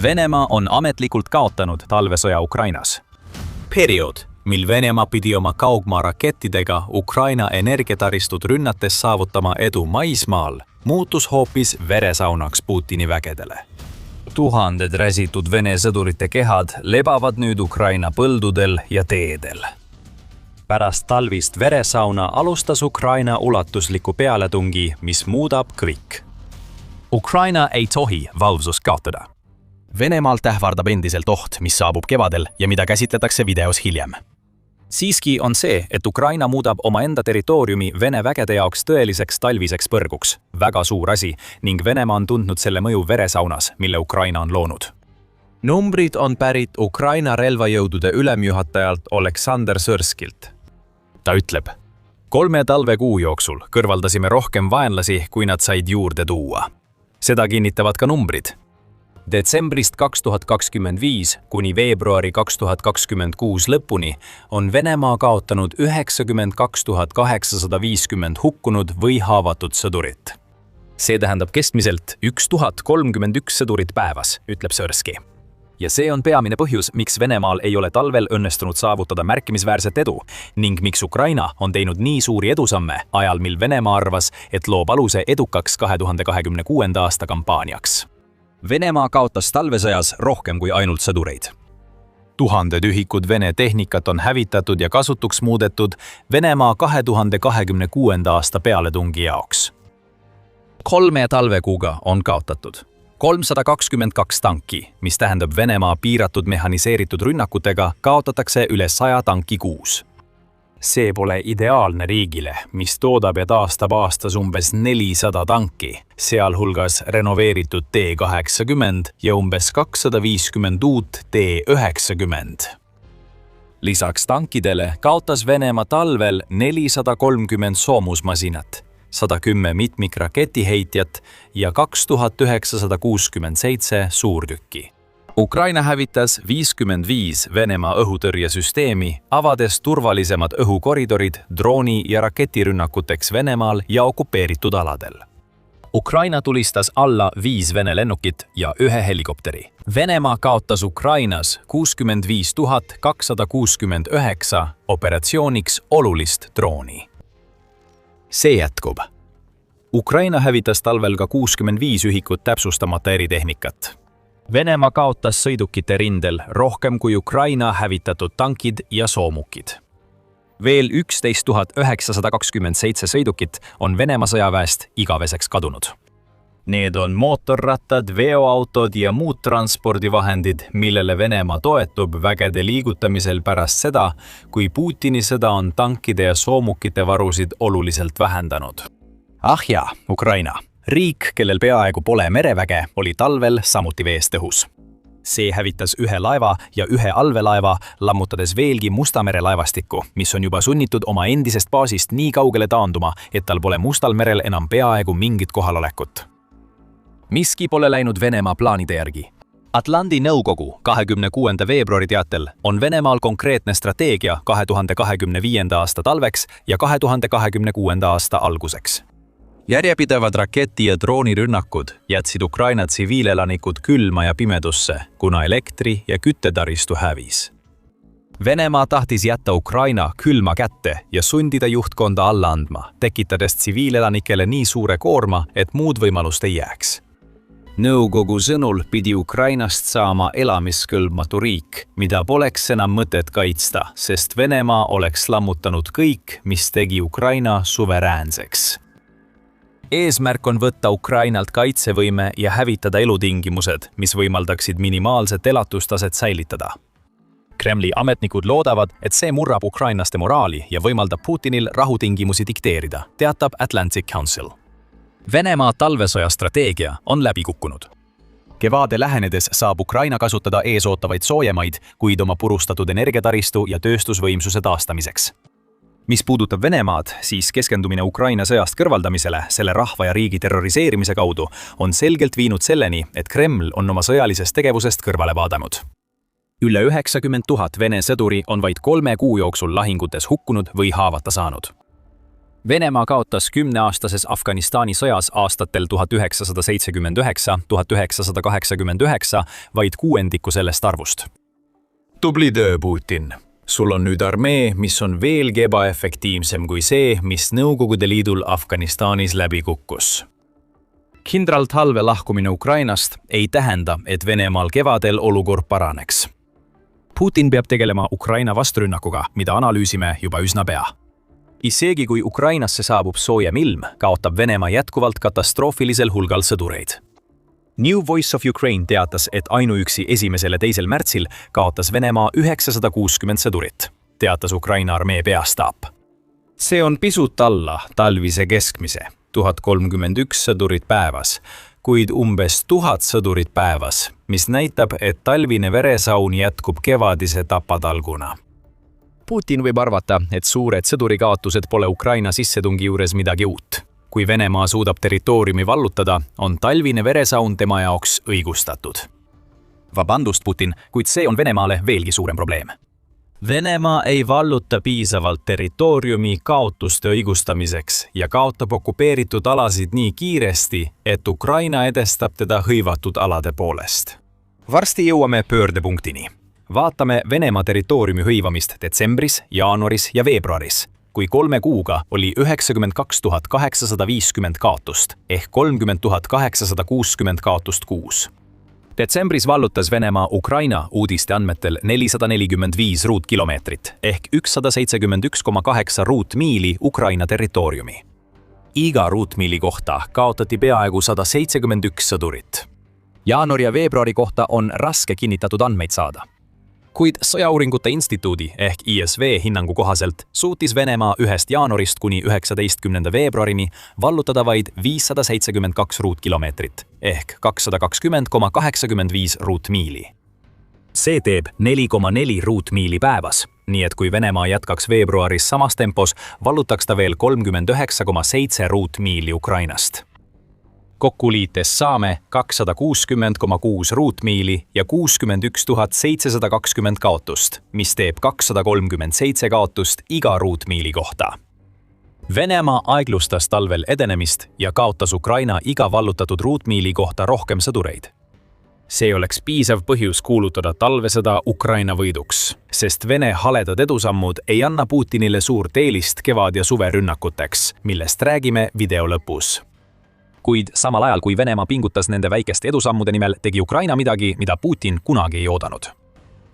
Venemaa on ametlikult kaotanud talvesõja Ukrainas. Periood, mil Venemaa pidi oma kaugmaa rakettidega Ukraina energiataristut rünnates saavutama edu maismaal, muutus hoopis veresaunaks Putini vägedele. Tuhanded räsitud Vene sõdurite kehad lebavad nüüd Ukraina põldudel ja teedel. Pärast talvist veresauna alustas Ukraina ulatusliku pealetungi, mis muudab kõik. Ukraina ei tohi valvsust kaotada. Venemaalt ähvardab endiselt oht, mis saabub kevadel ja mida käsitletakse videos hiljem. Siiski on see, et Ukraina muudab omaenda territooriumi Vene vägede jaoks tõeliseks talviseks põrguks. Väga suur asi ning Venemaa on tundnud selle mõju veresaunas, mille Ukraina on loonud. Numbrid on pärit Ukraina relvajõudude ülemjuhatajalt Oleksandr Sõrskilt. Ta ütleb, 3 talvekuu jooksul kõrvaldasime rohkem vaenlasi, kui nad said juurde tuua. Seda kinnitavad ka numbrid. Detsembrist 2025 kuni veebruari 2026 lõpuni on Venemaa kaotanud 92 850 hukkunud või haavatud sõdurit. See tähendab keskmiselt 1031 sõdurit päevas, ütleb Sõrski. Ja see on peamine põhjus, miks Venemaal ei ole talvel õnnestunud saavutada märkimisväärset edu ning miks Ukraina on teinud nii suuri edusamme ajal, mil Venemaa arvas, et loob aluse edukaks 2026. aasta kampaaniaks. Venemaa kaotas talvesõjas rohkem kui ainult sõdureid. Tuhanded ühikud Vene tehnikat on hävitatud ja kasutuks muudetud Venemaa 2026. aasta pealetungi jaoks. 3 talvekuuga on kaotatud 322 tanki, mis tähendab Venemaa piiratud mehhaniseeritud rünnakutega kaotatakse üle 100 tanki kuus. See pole ideaalne riigile, mis toodab ja taastab aastas umbes 400 tanki, sealhulgas renoveeritud T-80 ja umbes 250 uut T-90. Lisaks tankidele kaotas Venemaa talvel 430 soomusmasinat, 110 mitmikraketiheitjat ja 2967 suurtükki. Ukraina hävitas 55 Venemaa õhutõrjesüsteemi, avades turvalisemad õhukoridorid drooni- ja raketirünnakuteks Venemaal ja okupeeritud aladel. Ukraina tulistas alla 5 Vene lennukit ja 1 helikopteri. Venemaa kaotas Ukrainas 65 269 operatsiooniks olulist drooni. See jätkub. Ukraina hävitas talvel ka 65 ühikut täpsustamata eritehnikat. Venemaa kaotas sõidukite rindel rohkem kui Ukraina hävitatud tankid ja soomukid. Veel 11 927 sõidukit on Venemaa sõjaväest igaveseks kadunud. Need on mootorrattad, veoautod ja muud transpordivahendid, millele Venemaa toetub vägede liigutamisel pärast seda, kui Putini sõda on tankide ja soomukite varusid oluliselt vähendanud. Ah ja, Ukraina. Riik, kellel peaaegu pole mereväge, oli talvel samuti veest õhus. See hävitas 1 laeva ja 1 allveelaeva, lammutades veelgi Musta mere laevastikku, mis on juba sunnitud oma endisest baasist nii kaugele taanduma, et tal pole Mustal merel enam peaaegu mingit kohalolekut. Miski pole läinud Venemaa plaanide järgi. Atlandi nõukogu 26. veebruari teatel on Venemaal konkreetne strateegia 2025. aasta talveks ja 2026. aasta alguseks. Järjepidevad raketi- ja droonirünnakud jätsid Ukraina tsiviilelanikud külma ja pimedusse, kuna elektri- ja küttetaristu hävis. Venemaa tahtis jätta Ukraina külma kätte ja sundida juhtkonda alla andma, tekitades tsiviilelanikele nii suure koorma, et muud võimalust ei jääks. Nõukogu sõnul pidi Ukrainast saama elamiskõlbmatu riik, mida poleks enam mõtet kaitsta, sest Venemaa oleks lammutanud kõik, mis tegi Ukraina suveräänseks. Eesmärk on võtta Ukrainalt kaitsevõime ja hävitada elutingimused, mis võimaldaksid minimaalset elatustaset säilitada. Kremli ametnikud loodavad, et see murrab ukrainlaste moraali ja võimaldab Putinil rahutingimusi dikteerida, teatab Atlantic Council. Venemaa talvesõja strateegia on läbi kukkunud. Kevade lähenedes saab Ukraina kasutada eesootavaid soojemaid, kuid oma purustatud energiataristu ja tööstusvõimsuse taastamiseks. Mis puudutab Venemaad, siis keskendumine Ukraina sõjast kõrvaldamisele selle rahva ja riigi terroriseerimise kaudu on selgelt viinud selleni, et Kreml on oma sõjalisest tegevusest kõrvale vaadanud. Üle 90 000 Vene sõduri on vaid 3 kuu jooksul lahingutes hukkunud või haavata saanud. Venemaa kaotas 10-aastases Afganistani sõjas aastatel 1979–1989 vaid kuuendiku sellest arvust. Tubli töö, Putin! Sul on nüüd armee, mis on veelgi ebaefektiivsem kui see, mis Nõukogude Liidul Afganistanis läbi kukkus. Kindral Talve lahkumine Ukrainast ei tähenda, et Venemaal kevadel olukord paraneks. Putin peab tegelema Ukraina vasturünnakuga, mida analüüsime juba üsna pea. Isegi kui Ukrainasse saabub soojem ilm, kaotab Venemaa jätkuvalt katastroofilisel hulgal sõdureid. New Voice of Ukraine teatas, et ainuüksi 1. ja 2. märtsil kaotas Venemaa 960 sõdurit, teatas Ukraina armee peastaap. See on pisut alla talvise keskmise, 1031 sõdurit päevas, kuid umbes 1000 sõdurit päevas, mis näitab, et talvine veresaun jätkub kevadise tapatalguna. Putin võib arvata, et suured sõdurikaotused pole Ukraina sissetungi juures midagi uut. Kui Venemaa suudab territooriumi vallutada, on talvine veresaun tema jaoks õigustatud. Vabandust, Putin, kuid see on Venemaale veelgi suurem probleem. Venemaa ei valluta piisavalt territooriumi kaotuste õigustamiseks ja kaotab okupeeritud alasid nii kiiresti, et Ukraina edestab teda hõivatud alade poolest. Varsti jõuame pöördepunktini. Vaatame Venemaa territooriumi hõivamist detsembris, jaanuaris ja veebruaris, kui 3 kuuga oli 92 850 kaotust ehk 30 860 kaotust kuus. Detsembris vallutas Venemaa Ukraina uudiste andmetel 445 ruutkilomeetrit ehk 171,8 ruutmiili Ukraina territooriumi. Iga ruutmiili kohta kaotati peaaegu 171 sõdurit. Jaanuari ja veebruari kohta on raske kinnitatud andmeid saada. Kuid Sõjauuringute Instituudi ehk ISV hinnangu kohaselt suutis Venemaa 1. jaanuarist kuni 19. veebruarini vallutada vaid 572 ruutkilomeetrit ehk 220,85 ruutmiili. See teeb 4,4 ruutmiili päevas, nii et kui Venemaa jätkaks veebruaris samas tempos, vallutaks ta veel 39,7 ruutmiili Ukrainast. Kokku liites saame 260,6 ruutmiili ja 61 720 kaotust, mis teeb 237 kaotust iga ruutmiili kohta. Venemaa aeglustas talvel edenemist ja kaotas Ukraina iga vallutatud ruutmiili kohta rohkem sõdureid. See oleks piisav põhjus kuulutada talvesõda Ukraina võiduks, sest Vene haledad edusammud ei anna Putinile suurt eelist kevad- ja suverünnakuteks, millest räägime video lõpus. Kuid samal ajal, kui Venemaa pingutas nende väikeste edusammude nimel, tegi Ukraina midagi, mida Putin kunagi ei oodanud.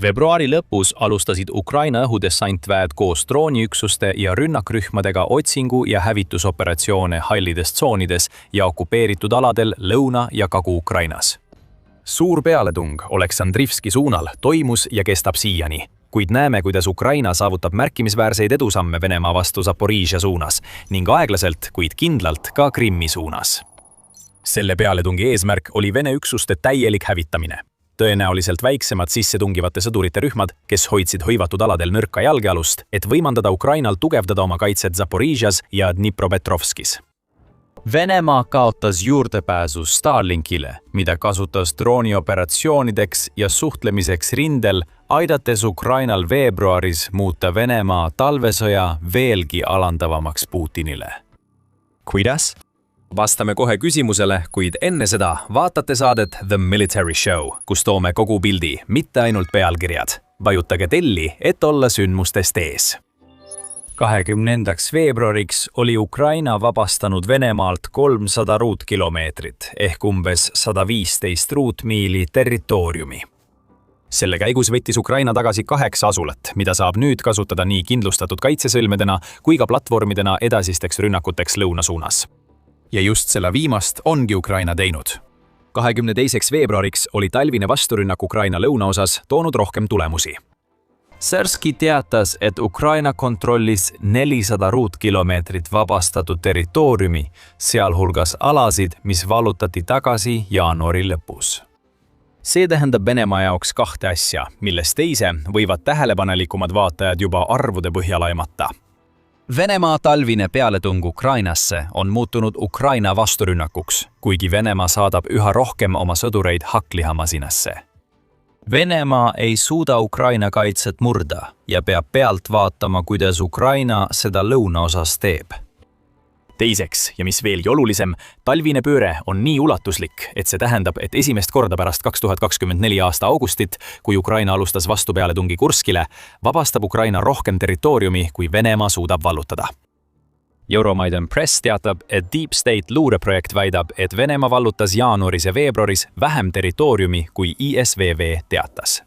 Veebruari lõpus alustasid Ukraina õhudessantväed koos drooniüksuste ja rünnakrühmadega otsingu- ja hävitusoperatsioone hallides tsoonides ja okupeeritud aladel Lõuna- ja Kagu-Ukrainas. Suur pealetung Oleksandrivski suunal toimus ja kestab siiani, kuid näeme, kuidas Ukraina saavutab märkimisväärseid edusamme Venemaa vastu Zaporižžja suunas ning aeglaselt, kuid kindlalt ka Krimmi suunas. Selle pealetungi eesmärk oli Vene üksuste täielik hävitamine. Tõenäoliselt väiksemad sissetungivate sõdurite rühmad, kes hoidsid hõivatud aladel nõrka jalgealust, et võimandada Ukrainal tugevdada oma kaitset Zaporižžjas ja Dnipropetrovskis. Venemaa kaotas juurdepääsu Starlinkile, mida kasutas droonioperatsioonideks ja suhtlemiseks rindel, aidates Ukrainal veebruaris muuta Venemaa talvesõja veelgi alandavamaks Putinile. Kuidas? Vastame kohe küsimusele, kuid enne seda vaatate saadet The Military Show, kus toome kogu pildi, mitte ainult pealkirjad. Vajutage telli, et olla sündmustest ees. 20. veebruariks oli Ukraina vabastanud Venemaalt 300 ruutkilomeetrit ehk umbes 115 ruutmiili territooriumi. Selle käigus võttis Ukraina tagasi 8 asulat, mida saab nüüd kasutada nii kindlustatud kaitsesõlmedena kui ka platvormidena edasisteks rünnakuteks lõuna suunas. Ja just selle viimast ongi Ukraina teinud. 22. veebruariks oli talvine vasturünnak Ukraina lõunaosas toonud rohkem tulemusi. Särski teatas, et Ukraina kontrollis 400 ruutkilomeetrit vabastatud territooriumi, sealhulgas alasid, mis vallutati tagasi jaanuari lõpus. See tähendab Venemaa jaoks 2 asja, millest teise võivad tähelepanelikumad vaatajad juba arvude põhjal aimata. Venemaa talvine pealetung Ukrainasse on muutunud Ukraina vasturünnakuks, kuigi Venemaa saadab üha rohkem oma sõdureid hakklihamasinasse. Venemaa ei suuda Ukraina kaitset murda ja peab pealt vaatama, kuidas Ukraina seda lõunaosas teeb. Teiseks, ja mis veelgi olulisem, talvine pööre on nii ulatuslik, et see tähendab, et esimest korda pärast 2024 aasta augustit, kui Ukraina alustas vastupealetungi Kurskile, vabastab Ukraina rohkem territooriumi, kui Venemaa suudab vallutada. Euromaidan Press teatab, et Deep State luureprojekt väidab, et Venemaa vallutas jaanuaris ja veebruaris vähem territooriumi, kui ISVV teatas.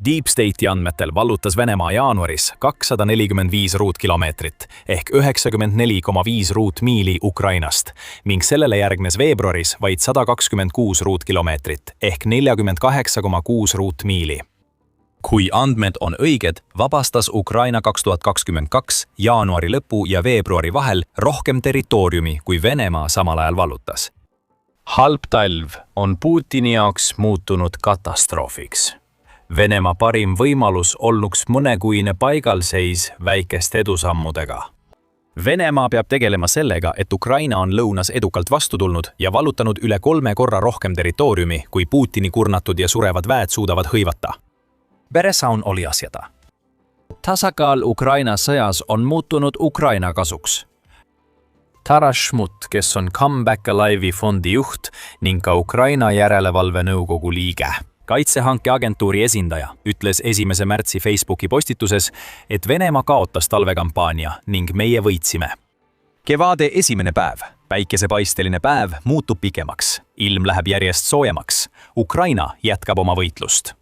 Deep State'i andmetel vallutas Venemaa jaanuaris 245 ruutkilomeetrit ehk 94,5 ruutmiili Ukrainast ning sellele järgnes veebruaris vaid 126 ruutkilomeetrit ehk 48,6 ruutmiili. Kui andmed on õiged, vabastas Ukraina 2022 jaanuari lõpu ja veebruari vahel rohkem territooriumi, kui Venemaa samal ajal vallutas. Halb talv on Putini jaoks muutunud katastroofiks. Venemaa parim võimalus olnuks mõnekuine paigalseis väikeste edusammudega. Venemaa peab tegelema sellega, et Ukraina on lõunas edukalt vastu tulnud ja vallutanud üle 3 korra rohkem territooriumi, kui Putini kurnatud ja surevad väed suudavad hõivata. Veresaun oli asjata. Tasakaal Ukraina sõjas on muutunud Ukraina kasuks. Taras Šmut, kes on Comeback Alive'i fondi juht ning ka Ukraina järelevalvenõukogu liige. Kaitsehanke agentuuri esindaja ütles 1. märtsi Facebooki postituses, et Venemaa kaotas talvekampaania ning meie võitsime. Kevade esimene päev, päikesepaisteline päev muutub pikemaks, ilm läheb järjest soojemaks, Ukraina jätkab oma võitlust.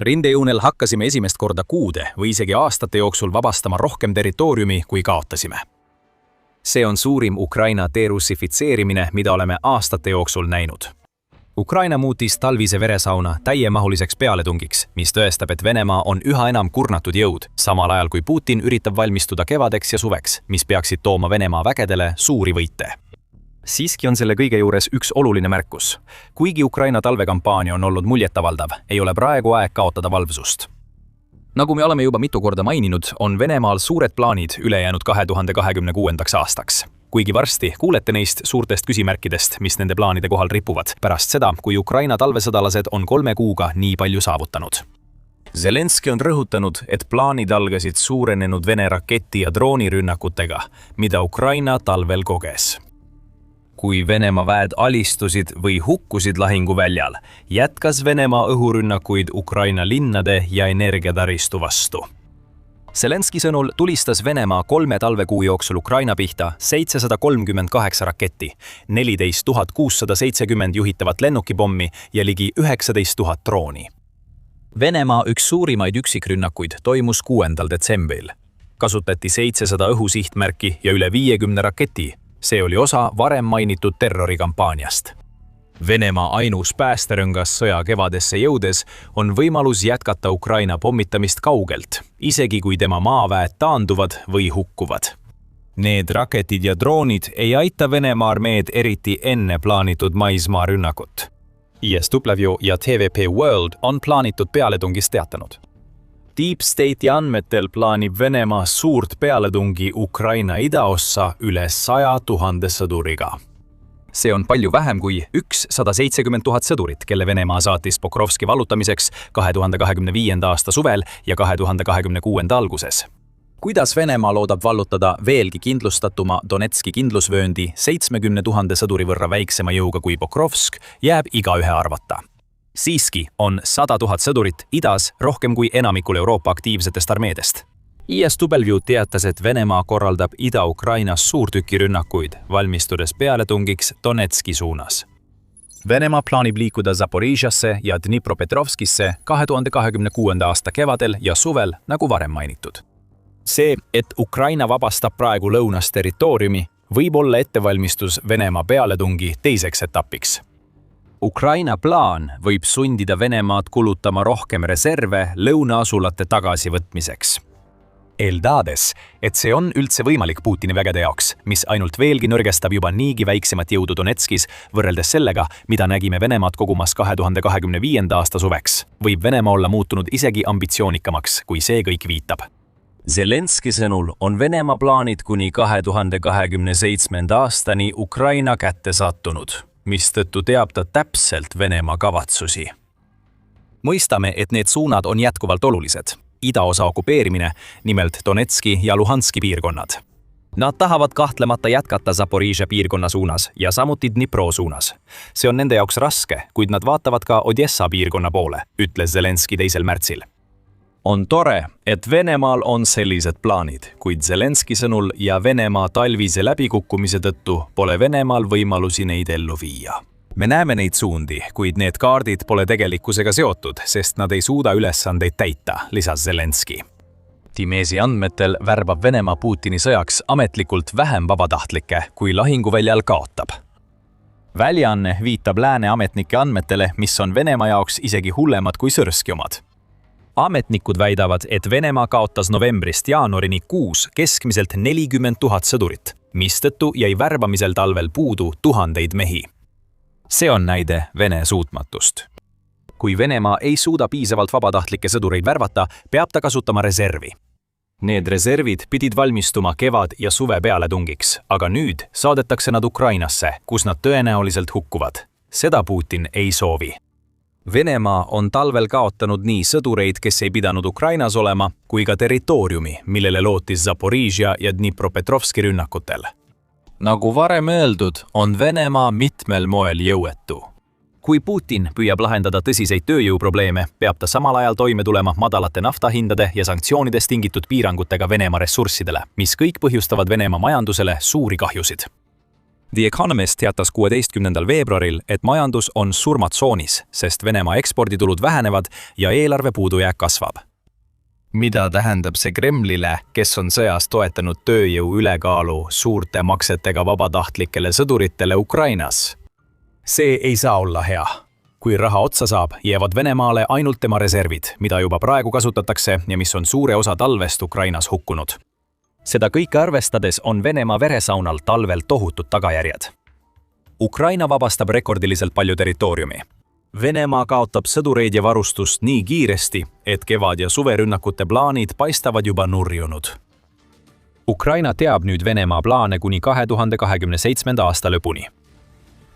Rindejoonel hakkasime esimest korda kuude või isegi aastate jooksul vabastama rohkem territooriumi, kui kaotasime. See on suurim Ukraina derussifitseerimine, mida oleme aastate jooksul näinud. Ukraina muutis talvise veresauna täiemahuliseks pealetungiks, mis tõestab, et Venemaa on üha enam kurnatud jõud, samal ajal kui Putin üritab valmistuda kevadeks ja suveks, mis peaksid tooma Venemaa vägedele suuri võite. Siiski on selle kõige juures üks oluline märkus. Kuigi Ukraina talvekampaania on olnud muljetavaldav, ei ole praegu aeg kaotada valvsust. Nagu me oleme juba mitu korda maininud, on Venemaal suured plaanid ülejäänud 2026. aastaks. Kuigi varsti kuulete neist suurtest küsimärkidest, mis nende plaanide kohal ripuvad, pärast seda, kui Ukraina talvesõdalased on 3 kuuga nii palju saavutanud. Zelenski on rõhutanud, et plaanid algasid suurenenud Vene raketi- ja droonirünnakutega, mida Ukraina talvel koges. Kui Venemaa väed alistusid või hukkusid lahinguväljal, jätkas Venemaa õhurünnakuid Ukraina linnade ja energiataristu vastu. Zelenski sõnul tulistas Venemaa 3 talvekuu jooksul Ukraina pihta 738 raketti, 14 670 juhitavat lennukipommi ja ligi 19 000 drooni. Venemaa üks suurimaid üksikrünnakuid toimus 6. detsembril. Kasutati 700 õhusihtmärki ja üle 50 raketi. See oli osa varem mainitud terrorikampaaniast. Venemaa ainus päästerõngas sõja kevadesse jõudes on võimalus jätkata Ukraina pommitamist kaugelt, isegi kui tema maaväed taanduvad või hukkuvad. Need raketid ja droonid ei aita Venemaa armeed eriti enne plaanitud maismaarünnakut. ISW ja TVP World on plaanitud pealetungist teatanud. Deep State'i andmetel plaanib Venemaa suurt pealetungi Ukraina idaossa üle 100 000 sõduriga. See on palju vähem kui 170 000 sõdurit, kelle Venemaa saatis Pokrovski vallutamiseks 2025. aasta suvel ja 2026. alguses. Kuidas Venemaa loodab vallutada veelgi kindlustatuma Donetski kindlusvööndi 70 000 sõduri võrra väiksema jõuga kui Pokrovsk, jääb igaühe arvata. Siiski on 100 000 sõdurit idas rohkem kui enamikul Euroopa aktiivsetest armeedest. ISW teatas, et Venemaa korraldab Ida-Ukrainas suurtükirünnakuid, valmistudes pealetungiks Donetski suunas. Venemaa plaanib liikuda Zaporižjasse ja Dnipropetrovskisse 2026. aasta kevadel ja suvel, nagu varem mainitud. See, et Ukraina vabastab praegu lõunas territooriumi, võib olla ettevalmistus Venemaa pealetungi teiseks etapiks. Ukraina plaan võib sundida Venemaad kulutama rohkem reserve lõunaasulate tagasivõtmiseks. Eeldades, et see on üldse võimalik Putini vägede jaoks, mis ainult veelgi nõrgestab juba niigi väiksemat jõudu Donetskis, võrreldes sellega, mida nägime Venemaad kogumas 2025. aasta suveks, võib Venemaa olla muutunud isegi ambitsioonikamaks, kui see kõik viitab. Zelenski sõnul on Venemaa plaanid kuni 2027. aastani Ukraina kätte sattunud, mistõttu teab ta täpselt Venemaa kavatsusi. Mõistame, et need suunad on jätkuvalt olulised. Idaosa okupeerimine, nimelt Donetski ja Luhanski piirkonnad. Nad tahavad kahtlemata jätkata Zaporižžja piirkonna suunas ja samuti Dnipro suunas. See on nende jaoks raske, kuid nad vaatavad ka Odessa piirkonna poole, ütles Zelenskõi 2. märtsil. On tore, et Venemaal on sellised plaanid, kuid Zelenskõi sõnul ja Venemaa talvise läbikukkumise tõttu pole Venemaal võimalusi neid ellu viia. Me näeme neid suundi, kuid need kaardid pole tegelikkusega seotud, sest nad ei suuda ülesandeid täita, lisas Zelenskõi. Timesi andmetel värbab Venemaa Putini sõjaks ametlikult vähem vabatahtlikke, kui lahinguväljal kaotab. Väljaanne viitab lääne ametnike andmetele, mis on Venemaa jaoks isegi hullemad kui Sõrski omad. Ametnikud väidavad, et Venemaa kaotas novembrist jaanuarini kuus keskmiselt 40 000 sõdurit, mistõttu jäi värbamisel talvel puudu tuhandeid mehi. See on näide Vene suutmatust. Kui Venemaa ei suuda piisavalt vabatahtlikke sõdureid värvata, peab ta kasutama reservi. Need reservid pidid valmistuma kevad- ja suve pealetungiks, aga nüüd saadetakse nad Ukrainasse, kus nad tõenäoliselt hukkuvad. Seda Putin ei soovi. Venemaa on talvel kaotanud nii sõdureid, kes ei pidanud Ukrainas olema, kui ka territooriumi, millele lootis Zaporižžja ja Dnipropetrovski rünnakutel. Nagu varem öeldud, on Venemaa mitmel moel jõuetu. Kui Putin püüab lahendada tõsiseid tööjõuprobleeme, peab ta samal ajal toime tulema madalate naftahindade ja sanktsioonidest tingitud piirangutega Venemaa ressurssidele, mis kõik põhjustavad Venemaa majandusele suuri kahjusid. The Economist teatas 16. veebruaril, et majandus on surmatsoonis, sest Venemaa eksporditulud vähenevad ja eelarve puudujääk kasvab. Mida tähendab see Kremlile, kes on sõjas toetanud tööjõu ülekaalu suurte maksetega vabatahtlikele sõduritele Ukrainas? See ei saa olla hea. Kui raha otsa saab, jäävad Venemaale ainult tema reservid, mida juba praegu kasutatakse ja mis on suure osa talvest Ukrainas hukkunud. Seda kõike arvestades on Venemaa veresaunal talvel tohutud tagajärjed. Ukraina vabastab rekordiliselt palju territooriumi. Venemaa kaotab sõdureid ja varustust nii kiiresti, et kevad- ja suverünnakute plaanid paistavad juba nurjunud. Ukraina teab nüüd Venemaa plaane kuni 2027. aasta lõpuni.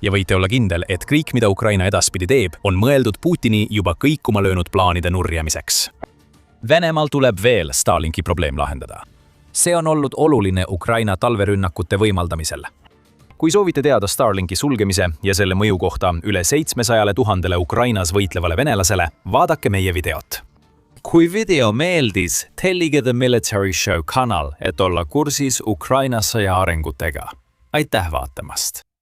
Ja võite olla kindel, et kõik, mida Ukraina edaspidi teeb, on mõeldud Putini juba kõikuma löönud plaanide nurjamiseks. Venemaal tuleb veel Stalinki probleem lahendada. See on olnud oluline Ukraina talverünnakute võimaldamisel. Kui soovite teada Starlinki sulgemise ja selle mõju kohta üle 700 000 Ukrainas võitlevale venelasele, vaadake meie videot. Kui video meeldis, tellige The Military Show kanal, et olla kursis Ukraina sõja arengutega. Aitäh vaatamast!